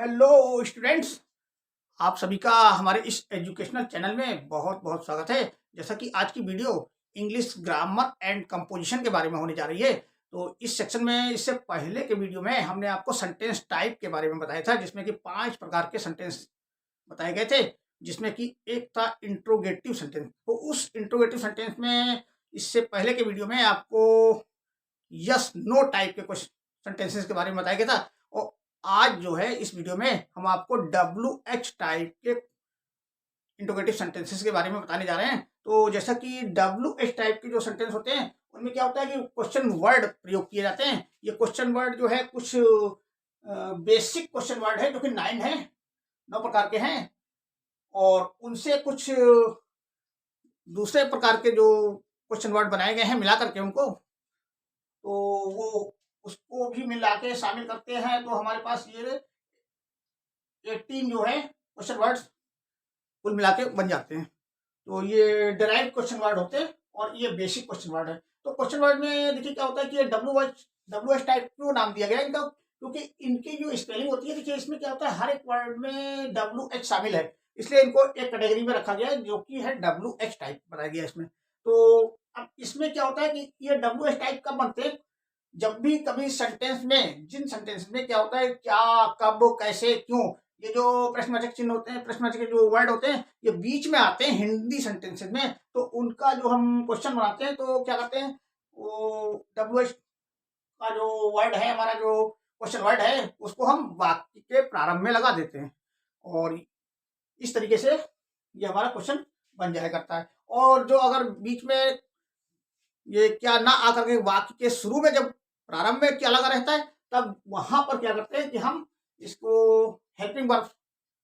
Hello students, आप सभी का हमारे इस एजुकेशनल चैनल में बहुत बहुत स्वागत है। जैसा कि आज की video English grammar and composition के बारे में होने जा रही है। तो इस सेक्शन में इससे पहले के वीडियो में हमने आपको सेंटेंस टाइप के बारे में बताया था, जिसमें कि 5 प्रकार के सेंटेंस बताए गए थे, जिसमें कि एक था इंट्रोगेटिव सेंटेंस। तो उस इंट्रोगेटिव सेंटेंस में इससे पहले के वीडियो में आपको यस नो टाइप के कुछ सेंटेंसेस के बारे में बताया गया था। और आज जो है इस वीडियो में हम आपको WH टाइप के इंट्रोगेटिव सेंटेंसेस के बारे में बताने जा रहे हैं। तो जैसा कि WH टाइप के जो सेंटेंस होते हैं उनमें क्या होता है कि क्वेश्चन वर्ड प्रयोग किए जाते हैं। ये क्वेश्चन वर्ड जो है कुछ बेसिक क्वेश्चन वर्ड है, जो कि 9 प्रकार के हैं, और उनसे कुछ दूसरे प्रकार के जो क्वेश्चन वर्ड बनाए गए हैं मिला करके उनको, तो वो उसको भी मिला के शामिल करते हैं। तो हमारे पास ये 18 जो है क्वेश्चन वर्ड्स कुल मिला के बन जाते हैं। तो ये डिराइव क्वेश्चन वर्ड होते हैं और ये बेसिक क्वेश्चन वर्ड है। तो क्वेश्चन वर्ड में देखिए क्या होता है कि ये WH टाइप क्यों नाम दिया गया है इनका, क्योंकि इनकी जो स्पेलिंग होती है, देखिए इसमें क्या होता है, हर एक वर्ड में WH शामिल है, इसलिए इनको एक कैटेगरी में रखा गया है जो कि है WH टाइप बनाया गया है इसमें। तो अब इसमें क्या होता है कि ये WH टाइप कब बनते हैं, जब भी कभी सेंटेंस में, जिन सेंटेंस में क्या होता है, क्या, कब, कैसे, क्यों, ये जो प्रश्नवाचक चिन्ह होते हैं, प्रश्नवाचक के जो वर्ड होते हैं, ये बीच में आते हैं हिंदी सेंटेंसेस में, तो उनका जो हम क्वेश्चन बनाते हैं तो क्या करते हैं, वो WH का जो वर्ड है, हमारा जो क्वेश्चन वर्ड है, उसको हम वाक्य के प्रारंभ में लगा देते हैं, और इस तरीके से ये हमारा क्वेश्चन बन जाया करता है। और जो अगर बीच में ये क्या ना आकर के वाक्य के शुरू में, जब प्रारंभ में क्या लगा रहता है, तब वहां पर क्या करते हैं कि हम इसको हेल्पिंग वर्ब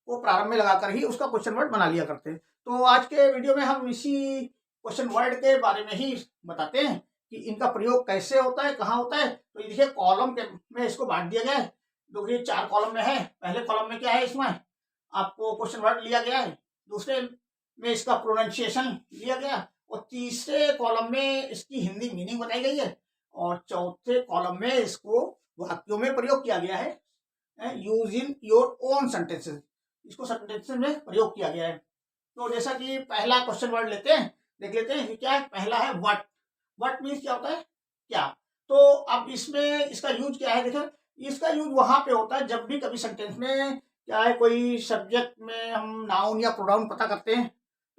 को प्रारंभ में लगाकर ही उसका क्वेश्चन वर्ड बना लिया करते हैं। तो आज के वीडियो में हम इसी क्वेश्चन वर्ड के बारे में ही बताते हैं कि इनका प्रयोग कैसे होता है, कहाँ होता है। तो ये देखिए कॉलम के में इसको बांट दिया गया है, जो कि 4 कॉलम में है। पहले कॉलम में क्या है, इसमें आपको क्वेश्चन वर्ड लिया गया है, दूसरे में इसका प्रोनाउंसिएशन लिया गया, और तीसरे कॉलम में इसकी हिंदी मीनिंग बताई गई है, और चौथे कॉलम में इसको वाक्यों में प्रयोग किया गया है, use in your own sentences, इसको सेंटेंसेस में प्रयोग किया गया है। तो जैसा कि पहला क्वेश्चन वर्ड लेते हैं, देख लेते हैं कि क्या है। पहला है व्हाट। व्हाट मीन्स क्या होता है, क्या। तो अब इसमें इसका यूज क्या है, देखो इसका यूज वहां पे होता है जब भी कभी सेंटेंस में क्या है, कोई सब्जेक्ट में हम नाउन या प्रोनाउन पता करते हैं,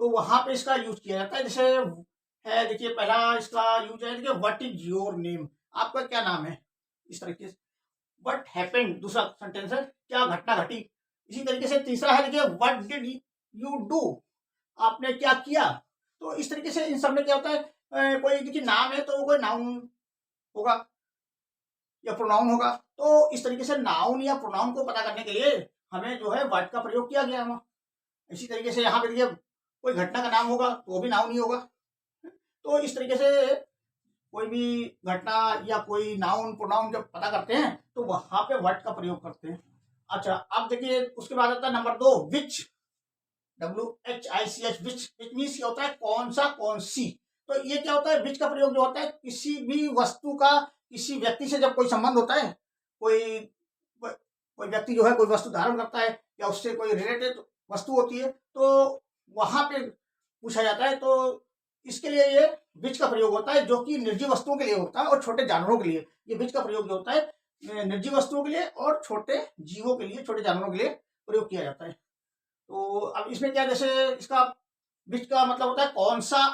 तो वहां पे इसका यूज किया जाता है। जैसे है, देखिए पहला इसका यूज है, देखिए व्हाट इज योर नेम, आपका क्या नाम है, इस तरीके से। व्हाट हैपेंड, दूसरा सेंटेंस है, क्या घटना घटी। इसी तरीके से तीसरा है, देखिए व्हाट डिड यू डू, आपने क्या किया। तो इस तरीके से इन सब में क्या होता है, कोई देखिए नाम है तो वो कोई नाउन होगा या प्रोनाउन होगा। तो इस तरीके से नाउन या प्रोनाउन को पता करने के लिए हमें जो है व्हाट का प्रयोग किया गया है। इसी तरीके से यहाँ पे देखिए कोई घटना का नाम होगा तो वो भी नाउन ही होगा। तो इस तरीके से कोई भी घटना या कोई नाउन प्रोनाउन जब पता करते हैं तो वहां पे व्हाट का प्रयोग करते हैं। अच्छा, अब देखिए उसके बाद आता है number 2, which. WHICH, which means क्या होता है, कौन सा, कौन सी। तो ये क्या होता है, विच का प्रयोग जो होता है किसी भी वस्तु का किसी व्यक्ति से जब कोई संबंध होता है, कोई कोई व्यक्ति जो है कोई वस्तु धारण करता है या उससे कोई रिलेटेड वस्तु होती है, तो वहां पे पूछा जाता है। तो इसके लिए ये विच का प्रयोग होता है, जो कि निर्जीव वस्तुओं के लिए होता है और छोटे जानवरों के लिए। ये विच का प्रयोग जो होता है निर्जीव वस्तुओं के लिए और छोटे जीवों के लिए, छोटे जानवरों के लिए प्रयोग किया जाता है। तो अब इसमें क्या, जैसे इसका विच का मतलब होता है कौन सा,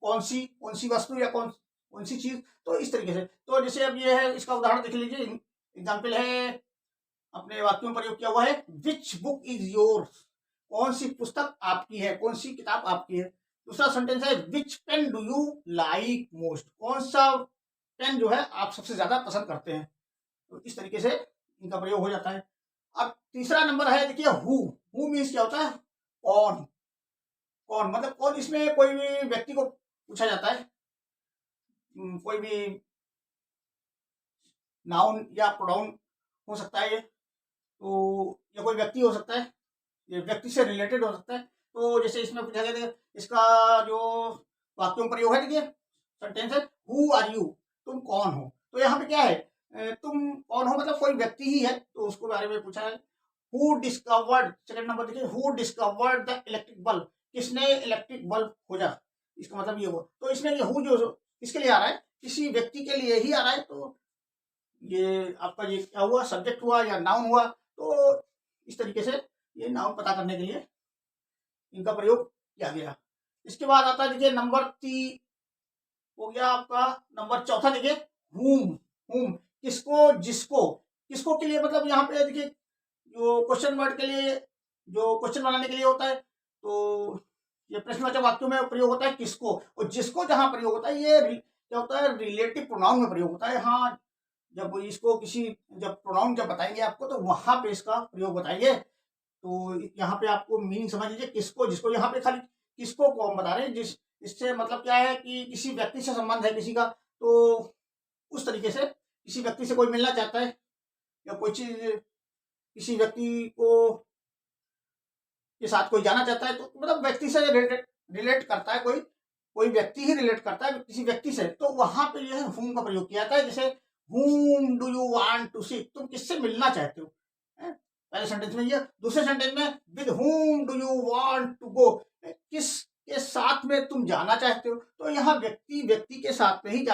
कौन सी वस्तु या कौन कौन सी चीज। तो इस तरीके से, तो जैसे अब ये है, इसका उदाहरण देख लीजिए। एग्जाम्पल है, अपने वाक्यों में प्रयोग किया हुआ है, विच बुक इज योर्स, कौन सी पुस्तक आपकी है, कौन सी किताब आपकी है। दूसरा सेंटेंस है, which pen do you like most, कौन सा पेन जो है आप सबसे ज्यादा पसंद करते हैं। तो इस तरीके से इनका प्रयोग हो जाता है। अब तीसरा नंबर है, देखिए हु मीन्स क्या होता है, कौन। कौन मतलब कौन, इसमें कोई भी व्यक्ति को पूछा जाता है, कोई भी नाउन या प्रोनाउन हो सकता है ये, तो या कोई व्यक्ति हो सकता है, ये व्यक्ति से रिलेटेड हो सकता है। तो जैसे इसमें पूछा गया था, इसका जो वाक्यों में प्रयोग है, देखिए सेंटेंस है, हु आर यू, तुम कौन हो। तो यहाँ पे क्या है, तुम कौन हो मतलब कोई व्यक्ति ही है, तो उसको बारे में पूछा है। हु डिस्कवर्ड, सेकंड नंबर देखिए, who discovered the electric bulb, किसने इलेक्ट्रिक बल्ब खोजा, इसका मतलब ये हुआ। तो इसमें ये हु जो किसके लिए आ रहा है, किसी व्यक्ति के लिए ही आ रहा है। तो ये आपका ये क्या हुआ, सब्जेक्ट हुआ या नाउन हुआ। तो इस तरीके से ये नाउन पता करने के लिए इनका प्रयोग किया गया। इसके बाद आता है देखिए नंबर 3 हो गया आपका, नंबर चौथा देखिए हुम। हुम किसको, जिसको, किसको के लिए, मतलब यहाँ पे देखिए जो क्वेश्चन वर्ड के लिए, जो क्वेश्चन बनाने के लिए होता है, तो ये प्रश्नवाचक वाक्यों में प्रयोग होता है किसको, और जिसको जहां प्रयोग होता है ये क्या होता है, रिलेटिव प्रोनाउन में प्रयोग होता है। हाँ, जब इसको किसी, जब प्रोनाउन जब बताएंगे आपको तो वहां पे इसका प्रयोग बताएंगे। तो यहाँ पे आपको मीनिंग समझ लीजिए, किसको जिसको, यहाँ पे खाली किसको को हम बता रहे हैं, जिस, इससे मतलब क्या है कि किसी व्यक्ति से संबंध है किसी का, तो उस तरीके से किसी व्यक्ति से कोई मिलना चाहता है या कोई चीज किसी व्यक्ति को के साथ कोई जाना चाहता है, तो मतलब व्यक्ति से रिलेट करता है, कोई कोई व्यक्ति ही रिलेट करता है किसी व्यक्ति से, तो वहां पे जो है हुम का प्रयोग किया जाता है। जैसे हुम डू यू वांट टू सी, तुम किससे मिलना चाहते हो, पहले सेंटेंस में ये, दूसरे सेंटेंस में with whom do you want to go, किस के साथ में तुम जाना चाहते हो। तो यहाँ व्यक्ति व्यक्ति के साथ में ही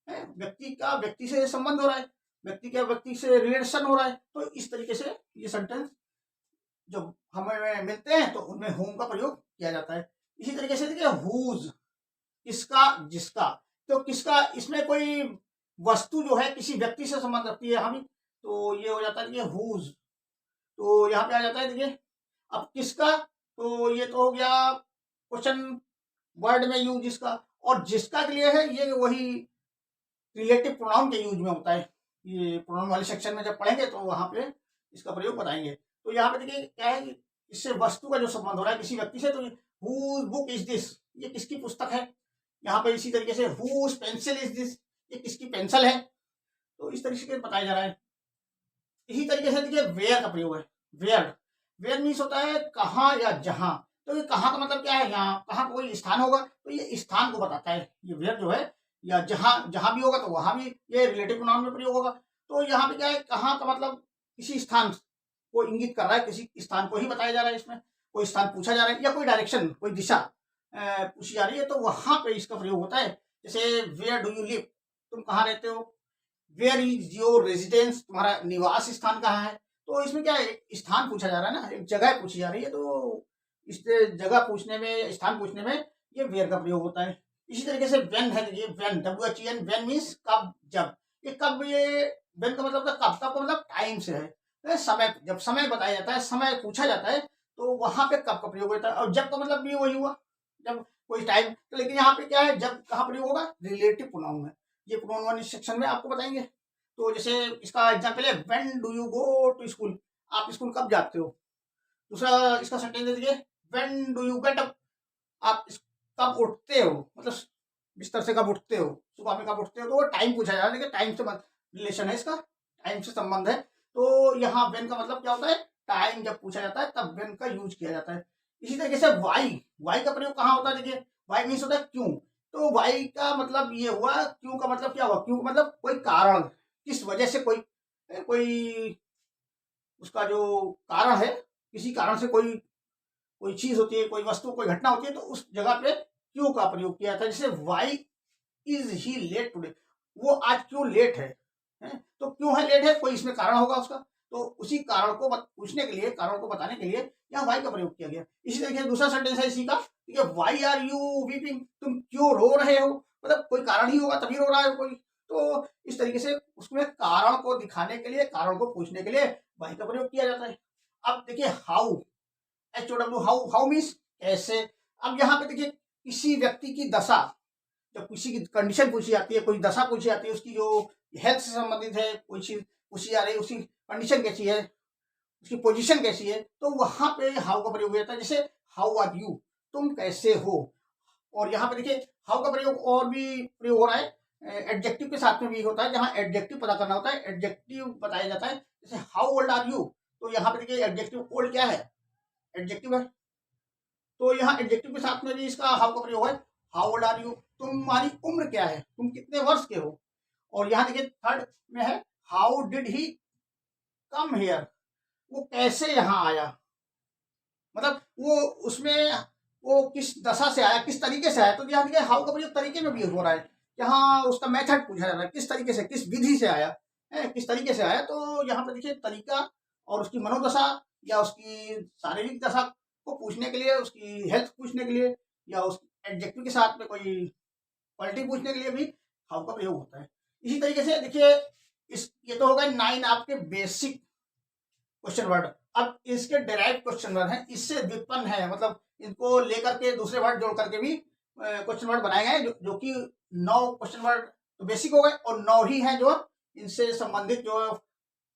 व्यक्ति का व्यक्ति से संबंध हो रहा है, व्यक्ति का व्यक्ति से रिलेशन हो रहा है। तो इस तरीके से ये सेंटेंस जब हमें मिलते हैं तो उनमें होम का प्रयोग किया जाता है। इसी तरीके से देखिए हुज, किसका, जिसका, तो किसका, इसमें कोई वस्तु जो है किसी व्यक्ति से संबंध रखती है हमें, तो ये हो जाता है देखिए हुज। तो यहाँ पे आ जाता है देखिए, अब किसका, तो ये तो हो गया क्वेश्चन वर्ड में यूज जिसका, और जिसका के लिए है ये वही रिलेटिव प्रोनाउन के यूज में होता है। ये प्रोनाउन वाले सेक्शन में जब पढ़ेंगे तो वहां पे इसका प्रयोग बताएंगे। तो यहाँ पे देखिए क्या है कि इससे वस्तु का जो संबंध हो रहा है किसी व्यक्ति से, तो हुज बुक इज दिस, ये किसकी पुस्तक है। यहाँ पे इसी तरीके से हुज पेंसिल इज दिस, ये किसकी पेंसिल है। तो इस तरीके से बताया जा रहा है। इसी तरीके से देखिए वेयर का प्रयोग है, वेयर, वेयर मीन्स होता है कहाँ या जहां। तो ये कहाँ का मतलब क्या है, यहाँ कहाँ कोई स्थान होगा तो ये स्थान को बताता है ये वेयर जो है, या जहां, जहां भी होगा तो वहां भी ये रिलेटिव प्रोनाउन में प्रयोग होगा। तो यहाँ पे क्या है, कहाँ का मतलब किसी स्थान को इंगित कर रहा है, किसी स्थान को ही बताया जा रहा है, इसमें कोई स्थान पूछा जा रहा है या कोई डायरेक्शन, कोई दिशा पूछी जा रही है, तो वहां पे इसका प्रयोग होता है। जैसे वेयर डू यू लिव, तुम कहाँ रहते हो, वेयर इज योर रेजिडेंस, तुम्हारा निवास स्थान कहाँ है। तो इसमें क्या है, एक स्थान पूछा जा रहा है ना, एक जगह पूछी जा रही है, तो इस जगह पूछने में, स्थान पूछने में ये वेयर का प्रयोग होता है। इसी तरीके से वेन है, ये वेन, WHEN, वेन मीन्स कब, जब, ये कब, ये वेन का मतलब कब, कब का मतलब टाइम से है, समय, जब समय बताया जाता है, समय पूछा जाता है, तो वहां पे कब का प्रयोग होता है। और जब का मतलब भी वही हुआ, जब कोई टाइम, तो लेकिन यहाँ पे क्या है, जब कहाँ प्रयोग होगा, रिलेटिव प्रोनाउन है। ये प्रोनाउन वाले सेक्शन में आपको बताएंगे। तो जैसे इसका एग्जाम्पल है when do you go to school, आप स्कूल कब जाते हो। दूसरा इसका सेंटेंस देखिए, when do you get up, आप कब उठते हो, मतलब बिस्तर से कब उठते हो, सुबह में कब उठते हो। तो वो टाइम पूछा जा रहा है, देखिए टाइम से रिलेशन है इसका, टाइम से संबंध है। तो यहाँ वेन का मतलब क्या होता है, टाइम जब पूछा जाता है तब वेन का यूज किया जाता है। इसी तरीके से वाई, वाई का प्रयोग कहाँ होता है, देखिए वाई मीन्स होता है क्यों। तो वाई का मतलब ये हुआ, क्यों का मतलब क्या हुआ, क्यों का मतलब कोई कारण, किस वजह से, कोई कोई उसका जो कारण है, किसी कारण से कोई कोई चीज होती है, कोई वस्तु, कोई घटना होती है, तो उस जगह पे क्यों का प्रयोग किया जाता है। जैसे why is he late today, वो आज क्यों लेट है, तो क्यों है लेट है, कोई इसमें कारण होगा उसका। तो उसी कारण को पूछने के लिए, कारण को बताने के लिए यहाँ वाई का प्रयोग किया गया। इसी तरीके से दूसरा सेंटेंस है इसी का, ठीक है, वाई आर यू वीपिंग, तुम क्यों रो रहे हो, मतलब कोई कारण ही होगा तभी रो रहा है कोई। तो इस तरीके से उसमें कारण को दिखाने के लिए, कारण को पूछने के लिए वाई का प्रयोग किया जाता है। अब देखिए how, HOW, how, how means कैसे। अब यहाँ पे देखिए किसी व्यक्ति की दशा, जब किसी की कंडीशन पूछी जाती है, कोई दशा पूछी जाती है, उसकी जो हेल्थ से संबंधित है, कोई चीज पूछी जा रही है, उसकी कंडीशन कैसी है, उसकी पोजीशन कैसी है, तो वहां पे हाउ का प्रयोग हो जाता है। जैसे हाउ आर यू, तुम कैसे हो। और यहाँ पे देखिए हाउ का प्रयोग और भी प्रयोग हो रहा है, एडजेक्टिव के साथ में भी होता है, जहाँ एडजेक्टिव पता करना होता है, एडजेक्टिव बताया जाता है। जैसे हाउ ओल्ड आर यू, तो यहाँ पे देखिए एडजेक्टिव ओल्ड क्या है, एडजेक्टिव है, तो यहाँ एडजेक्टिव के साथ में भी इसका हाउ का प्रयोग है। हाउ ओल्ड आर यू, तुम्हारी उम्र क्या है, तुम कितने वर्ष के हो। और यहाँ देखिए थर्ड में है how did he come here, वो कैसे यहाँ आया, मतलब वो उसमें वो किस दशा से आया, किस तरीके से आया। तो यहाँ देखिए हाउ का प्रयोग तरीके में भी हो रहा है, यहाँ उसका मेथड पूछा जा रहा है, किस तरीके से, किस विधि से आया है, किस तरीके से आया। तो यहाँ पर देखिए तरीका और उसकी मनोदशा या उसकी शारीरिक दशा को पूछने के लिए, उसकी हेल्थ पूछने के लिए, या उस एडजेक्टिव के साथ में कोई क्वालिटी पूछने के लिए भी हाउ का प्रयोग होता है। इसी तरीके से देखिए इस ये तो हो गए 9 आपके बेसिक क्वेश्चन वर्ड। अब इसके डेराइव क्वेश्चन वर्ड हैं, इससे व्युत्पन्न है, मतलब इनको लेकर के दूसरे वर्ड जोड़ करके भी क्वेश्चन वर्ड बनाए गए, जो कि 9 क्वेश्चन वर्ड तो बेसिक हो गए, और 9 ही हैं जो इनसे संबंधित जो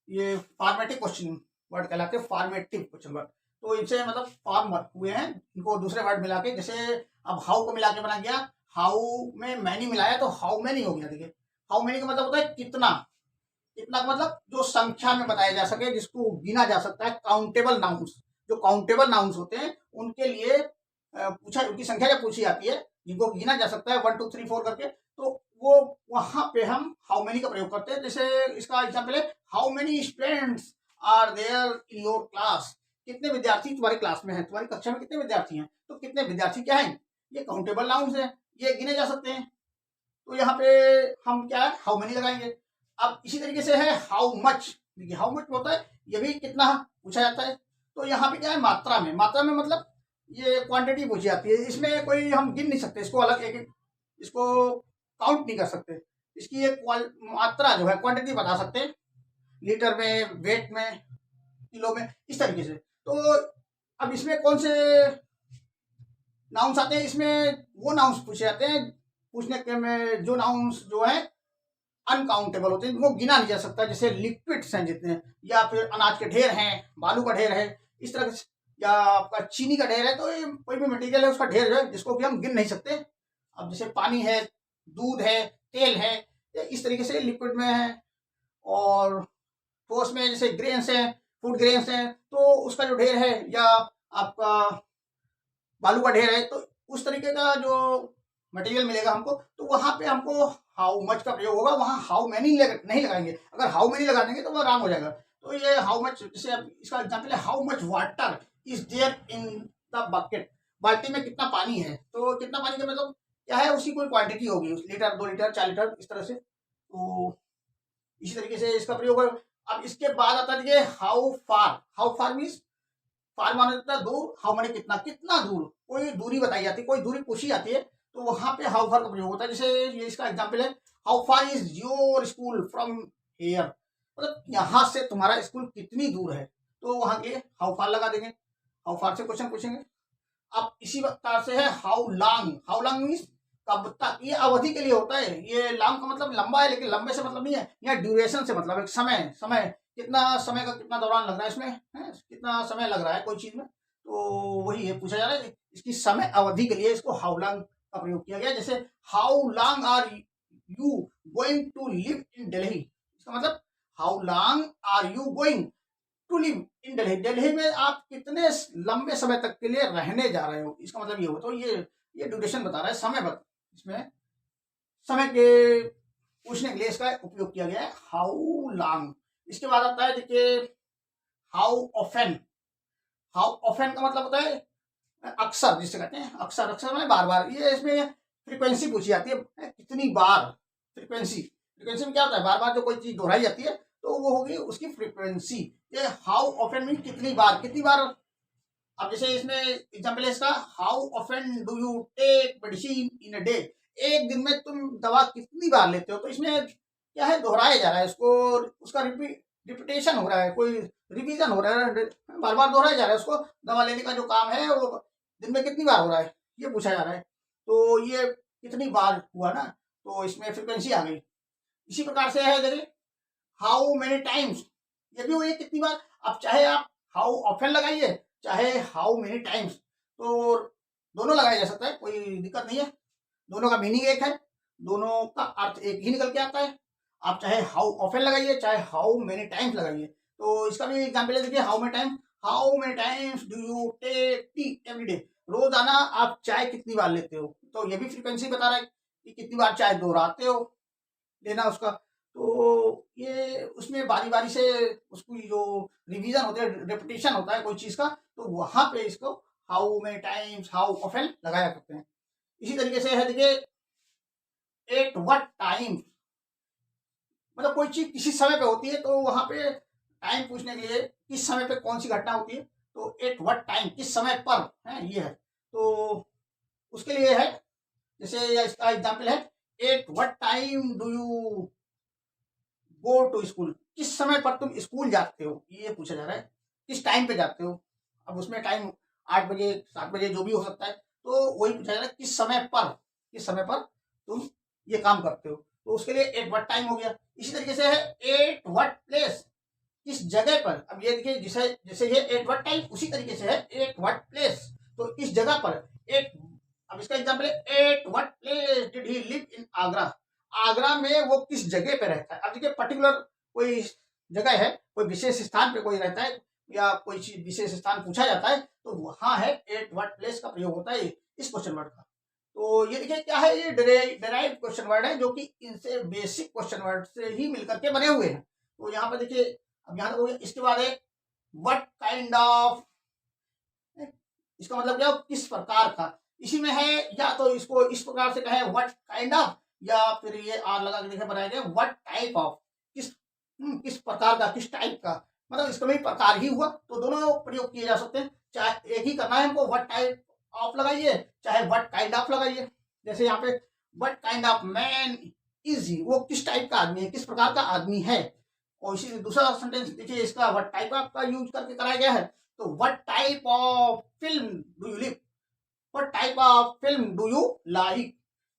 ये फॉर्मेटिव क्वेश्चन वर्ड कहलाते हैं, फॉर्मेटिव क्वेश्चन वर्ड। तो इनसे मतलब फॉर्म हुए हैं, इनको दूसरे वर्ड मिला के, जैसे अब हाउ को मिला के बना गया, हाउ में मैनी मिलाया तो हाउ मैनी हो गया। देखिए हाउ मैनी का मतलब होता है कितना, कितना का मतलब जो संख्या में बताया जा सके, जिसको गिना जा सकता है, काउंटेबल नाउन्स। जो काउंटेबल नाउन्स होते हैं उनके लिए पूछा, उनकी संख्या जब पूछी जाती है जिनको गिना जा सकता है 1 2 3 4 करके, तो वो वहां पे हम हाउ मेनी का प्रयोग करते हैं। जैसे इसका एग्जाम्पल है, how many students are there in your class, कितने विद्यार्थी तुम्हारी क्लास में हैं, तुम्हारी कक्षा में कितने विद्यार्थी हैं। तो कितने विद्यार्थी क्या है, ये काउंटेबल नाउन्स है, ये गिने जा सकते हैं। तो यहाँ पे हम क्या है, हाउ मेनी लगाएंगे। अब इसी तरीके से है हाउ मच, देखिए हाउ मच होता है, ये भी कितना पूछा जाता है। तो यहाँ पे क्या है, मात्रा में, मात्रा में मतलब ये क्वांटिटी पूछी जाती है, इसमें कोई हम गिन नहीं सकते इसको, अलग एक एक इसको काउंट नहीं कर सकते, इसकी एक मात्रा जो है क्वांटिटी बता सकते हैं, लीटर में, वेट में, किलो में, इस तरीके से। तो अब इसमें कौन से नाउन्स आते हैं, इसमें वो नाउन्स पूछे जाते हैं पूछने के में जो नाउन्स जो है अनकाउंटेबल होते हैं, जिनको गिना नहीं जा सकता, जैसे लिक्विड्स हैं जितने, या फिर अनाज के ढेर हैं, बालू का ढेर है, इस तरह से, या आपका चीनी का ढेर है। तो ये कोई भी मटेरियल है उसका ढेर जो है जिसको कि हम गिन नहीं सकते। अब जैसे पानी है, दूध है, तेल है, इस तरीके से लिक्विड में है। और ठोस में जैसे ग्रेन्स हैं, फूड ग्रेन्स हैं, तो उसका जो ढेर है, या आपका बालू का ढेर है, तो उस तरीके का जो मटेरियल मिलेगा हमको, तो वहां पे हमको हाउ मच का प्रयोग होगा, वहां हाउ मैनी नहीं लगाएंगे। अगर हाउ मैनी लगा देंगे तो वो रॉन्ग हो जाएगा। तो ये हाउ मच, जैसे अब इसका एग्जांपल है, how much water is there in the bucket, बाल्टी में कितना पानी है। तो कितना पानी का मतलब क्या है, उसकी कोई क्वांटिटी होगी, लीटर, 2 लीटर, 4 लीटर, इस तरह से। तो इसी तरीके से इसका प्रयोग है। अब इसके बाद आता है how far, how far means far माना जाता है दूर, हाउ माने कितना, कितना दूर, कोई दूरी बताई जाती है, कोई दूरी पूछी जाती है, तो वहां पे हाउ फार का प्रयोग होता है। जैसे ये इसका एग्जांपल है, how far is your school from here, मतलब यहाँ से तुम्हारा स्कूल कितनी दूर है, तो वहां के हाउ फार लगा देंगे, हाउ फार से क्वेश्चन पूछेंगे। अब इसी प्रकार से है how long, how long means कब तक, ये अवधि के लिए होता है। ये लॉन्ग का मतलब लंबा है, लेकिन लंबे से मतलब नहीं है, यहाँ ड्यूरेशन से मतलब एक समय, समय कितना, समय का कितना दौरान लग रहा है इसमें, है कितना समय लग रहा है कोई चीज में, तो वही है पूछा जा रहा है। इसकी समय अवधि के लिए इसको हाउ लॉन्ग का प्रयोग किया गया। जैसे how long are you going to live in Delhi, इसका मतलब how long are you going to live in Delhi, Delhi में आप कितने लंबे समय तक के लिए रहने जा रहे हो, इसका मतलब ये हो। तो ये ड्यूरेशन बता रहा है, समय इसमें समय के पूछने के लिए इसका उपयोग किया गया है हाउ लॉन्ग। इसके बाद आता है देखिए हाउ ऑफेन, हाउ ऑफेन का मतलब होता है अक्सर, जिसे कहते हैं अक्सर, अक्सर में बार बार, ये इसमें फ्रीक्वेंसी पूछी जाती है, कितनी बार, फ्रीक्वेंसी, फ्रीक्वेंसी में क्या होता है, बार बार जो कोई चीज दोहराई जाती है तो वो होगी उसकी फ्रीक्वेंसी। ये हाउ ऑफेन मीन कितनी बार, कितनी बार। अब जैसे इसमें एग्जांपल है इसका, how often do you take medicine in a day, एक दिन में तुम दवा कितनी बार लेते हो। तो इसमें क्या है, दोहराया जा रहा है उसको, उसका रिपीटेशन हो रहा है, कोई रिवीजन हो रहा है, बार बार दोहराया जा रहा है उसको, दवा लेने का जो काम है वो दिन में कितनी बार हो रहा है, ये पूछा जा रहा है। तो ये कितनी बार हुआ ना, तो इसमें फ्रिक्वेंसी आ गई। इसी प्रकार से है देखिए हाउ मेनी टाइम्स, ये भी वही कितनी बार। अब चाहे आप हाउ ऑफन लगाइए, चाहे हाउ मेनी टाइम्स, तो दोनों लगाया जा सकता है, कोई दिक्कत नहीं है, दोनों का मीनिंग एक है, दोनों का अर्थ एक ही निकल के आता है। आप चाहे हाउ ऑफन लगाइए, चाहे हाउ मेनी टाइम्स लगाइए। तो इसका भी एग्जाम्पल है देखिए, how many times do you take tea every day, रोजाना आप चाय कितनी बार लेते हो। तो ये भी फ्रीक्वेंसी बता रहा है कि कितनी बार चाय दोहराते हो लेना उसका। तो ये उसमें बारी बारी से उसकी जो रिवीजन होता है, रेपिटेशन होता है कोई चीज़ का, तो वहाँ पे इसको how many times, how often लगाया करते हैं। इसी तरीके से है, देखिए एट व्हाट टाइम, मतलब कोई चीज किसी समय पे होती है तो वहां पे टाइम पूछने के लिए किस समय पे कौन सी घटना होती है, तो एट व्हाट टाइम, किस समय पर है, ये है। तो उसके लिए है, जैसे इसका एग्जाम्पल है, at what time do you go to school, किस समय पर तुम स्कूल जाते हो, ये पूछा जा रहा है, किस टाइम पे जाते हो। अब उसमें टाइम 8 बजे 7 बजे जो भी हो सकता है, तो वही पूछा जा रहा है किस समय पर, किस समय पर तुम ये काम करते हो, तो उसके लिए एट व्हाट टाइम हो गया। इसी तरीके से है एट व्हाट प्लेस, किस जगह पर। अब ये देखिए, जैसे जैसे ये एट व्हाट टाइम, उसी तरीके से है एट व्हाट प्लेस, तो इस जगह पर एट। अब इसका एग्जाम्पल है, at what place did he live in Agra, Agra में वो किस जगह पे रहता है। अब देखिए पर्टिकुलर कोई जगह है, कोई विशेष स्थान पे कोई रहता है या कोई चीज विशेष स्थान पूछा जाता है, तो वहां है एट व्हाट प्लेस का प्रयोग होता है इस क्वेश्चन वर्ड का। तो ये देखिए क्या है, ये डेराइव क्वेश्चन वर्ड है, जो कि इनसे बेसिक क्वेश्चन वर्ड से ही मिलकर के बने हुए हैं। तो यहाँ पर देखिए, अब यहाँ तक हो गया। इसके बाद है व्हाट काइंड ऑफ, इसका मतलब क्या, किस प्रकार का। इसी में है, या तो इसको इस प्रकार से कहे व्हाट काइंड ऑफ, या फिर ये आर लगा के देखे बनाया गया व्हाट टाइप ऑफ, किस किस प्रकार का, किस टाइप का, मतलब इसका भी प्रकार ही हुआ, तो दोनों प्रयोग किए जा सकते हैं। चाहे एक ही करना है हमको, व्हाट टाइप ऑफ लगाइए, चाहे व्हाट काइंड ऑफ लगाइए। जैसे यहाँ पे what kind of man is he, वो किस टाइप का आदमी है, किस प्रकार का आदमी है। और इसी दूसरा सेंटेंस देखिए, इसका व्हाट टाइप ऑफ का यूज करके कराया गया है, तो what type of film do you live, what type of film do you like,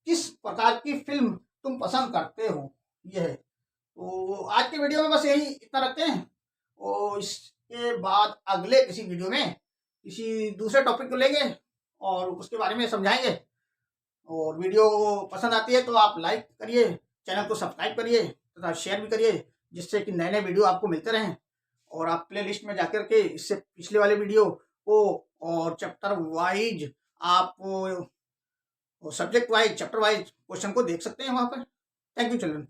किस प्रकार की फिल्म तुम पसंद करते हो, ये है। तो आज के वीडियो में बस यही इतना रखते हैं, और इसके बाद अगले किसी वीडियो में किसी दूसरे टॉपिक को लेंगे और उसके बारे में समझाएंगे। और वीडियो पसंद आती है तो आप लाइक करिए, चैनल को सब्सक्राइब करिए तथा शेयर भी करिए, जिससे कि नए नए वीडियो आपको मिलते रहें। और आप प्ले लिस्ट में जाकर के इससे पिछले वाले वीडियो को और चैप्टर वाइज आप subject wise, chapter wise question को देख सकते हैं वहाँ पर। Thank you children.